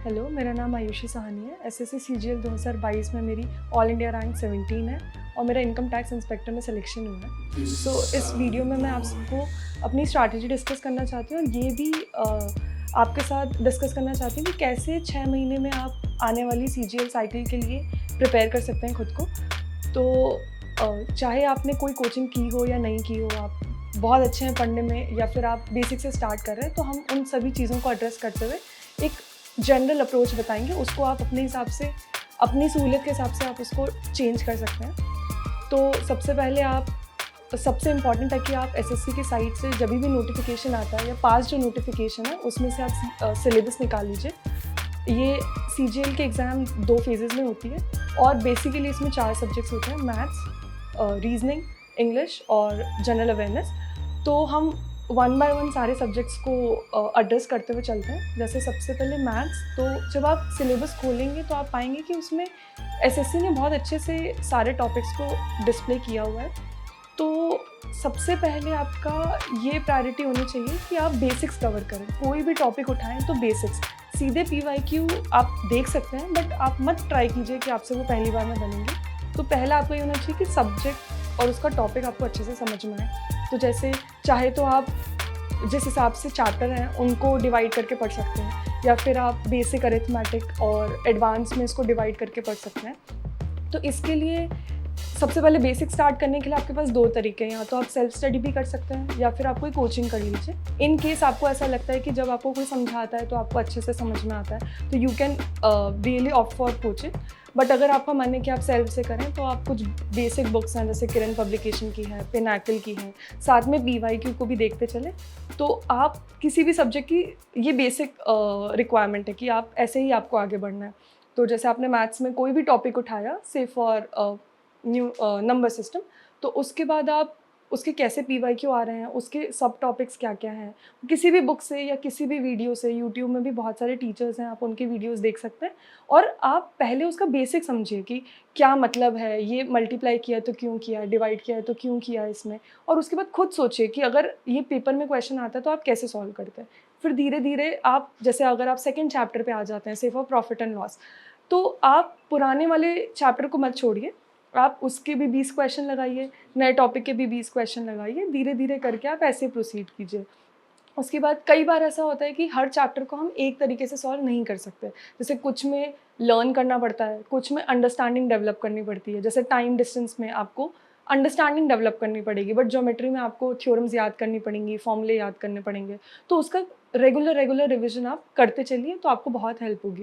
Hello, मेरा नाम आयुषी साहनी है। एसएससी सीजीएल 2022 में मेरी ऑल इंडिया रैंक 17 है और मेरा इनकम टैक्स इंस्पेक्टर में सिलेक्शन हुआ है। इस वीडियो में मैं आप सबको अपनी स्ट्रैटेजी डिस्कस करना चाहती हूँ और ये भी आपके साथ डिस्कस करना चाहती हूँ कि कैसे 6 महीने में आप आने वाली सीजीएल साइकिल के लिए प्रिपेयर कर सकते हैं खुद को। तो चाहे आपने कोई कोचिंग की हो या नहीं की हो, आप बहुत अच्छे हैं पढ़ने में या फिर आप बेसिक से स्टार्ट कर रहे हैं, तो हम उन सभी चीज़ों को एड्रेस करते हुए एक जनरल अप्रोच बताएंगे। उसको आप अपने हिसाब से, अपनी सहूलियत के हिसाब से आप उसको चेंज कर सकते हैं। तो सबसे पहले सबसे इम्पॉर्टेंट है कि आप एसएससी की साइट से जब भी नोटिफिकेशन आता है या पास जो नोटिफिकेशन है उसमें से आप सिलेबस निकाल लीजिए। ये सीजीएल के एग्ज़ाम 2 फेजेज़ में होती है और बेसिकली इसमें 4 सब्जेक्ट्स होते हैं, मैथ्स, रीजनिंग, इंग्लिश और जनरल अवेयरनेस। तो हम 1 बाय 1 सारे सब्जेक्ट्स को एड्रेस करते हुए चलते हैं। जैसे सबसे पहले मैथ्स, तो जब आप सिलेबस खोलेंगे तो आप पाएंगे कि उसमें एसएससी ने बहुत अच्छे से सारे टॉपिक्स को डिस्प्ले किया हुआ है। तो सबसे पहले आपका ये प्रायोरिटी होनी चाहिए कि आप बेसिक्स कवर करें। कोई भी टॉपिक उठाएं तो बेसिक्स, सीधे पीवाईक्यू आप देख सकते हैं बट आप मत ट्राई कीजिए कि आपसे वो पहली बार में बनेंगे। तो पहला आपको ये होना चाहिए कि सब्जेक्ट और उसका टॉपिक आपको अच्छे से समझ में आए। तो जैसे चाहे तो आप जिस हिसाब से चैप्टर हैं उनको डिवाइड करके पढ़ सकते हैं या फिर आप बेसिक अरिथमेटिक और एडवांस में इसको डिवाइड करके पढ़ सकते हैं। तो इसके लिए सबसे पहले बेसिक स्टार्ट करने के लिए आपके पास 2 तरीके हैं, या तो आप सेल्फ स्टडी भी कर सकते हैं या फिर आप कोई कोचिंग कर लीजिए। इन केस आपको ऐसा लगता है कि जब आपको कोई समझाता है तो आपको अच्छे से समझ में आता है तो you can really opt for coaching. But अगर आपका मन है कि आप सेल्फ से करें तो आप कुछ बेसिक बुक्स हैं, जैसे किरण पब्लिकेशन की है, पिनाकल की है, साथ में पीवाईक्यू को भी देखते चले। तो आप किसी भी सब्जेक्ट की ये बेसिक रिक्वायरमेंट है कि आप ऐसे ही आपको आगे बढ़ना है। तो जैसे आपने मैथ्स में कोई भी टॉपिक उठाया, से फॉर न्यू नंबर सिस्टम, तो उसके बाद आप उसके कैसे पीवाईक्यू आ रहे हैं, उसके सब टॉपिक्स क्या क्या हैं, किसी भी बुक से या किसी भी वीडियो से, यूट्यूब में भी बहुत सारे टीचर्स हैं, आप उनके वीडियोस देख सकते हैं। और आप पहले उसका बेसिक समझिए कि क्या मतलब है, ये मल्टीप्लाई किया तो क्यों किया, डिवाइड किया है तो क्यों किया इसमें। और उसके बाद खुद सोचिए कि अगर ये पेपर में क्वेश्चन आता है तो आप कैसे सॉल्व करते हैं। फिर धीरे धीरे आप, जैसे अगर आप सेकेंड चैप्टर पे आ जाते हैं, से फॉर प्रॉफिट एंड लॉस, तो आप पुराने वाले चैप्टर को मत छोड़िए, आप उसके भी 20 क्वेश्चन लगाइए, नए टॉपिक के भी 20 क्वेश्चन लगाइए। धीरे धीरे करके आप ऐसे प्रोसीड कीजिए। उसके बाद कई बार ऐसा होता है कि हर चैप्टर को हम एक तरीके से सॉल्व नहीं कर सकते। जैसे कुछ में लर्न करना पड़ता है, कुछ में अंडरस्टैंडिंग डेवलप करनी पड़ती है। जैसे टाइम डिस्टेंस में आपको अंडरस्टैंडिंग डेवलप करनी पड़ेगी, बट ज्योमेट्री में आपको थ्योरम्स याद करनी पड़ेंगी, फॉर्मूले याद करने पड़ेंगे। तो उसका रेगुलर रिविजन आप करते चलिए तो आपको बहुत हेल्प होगी।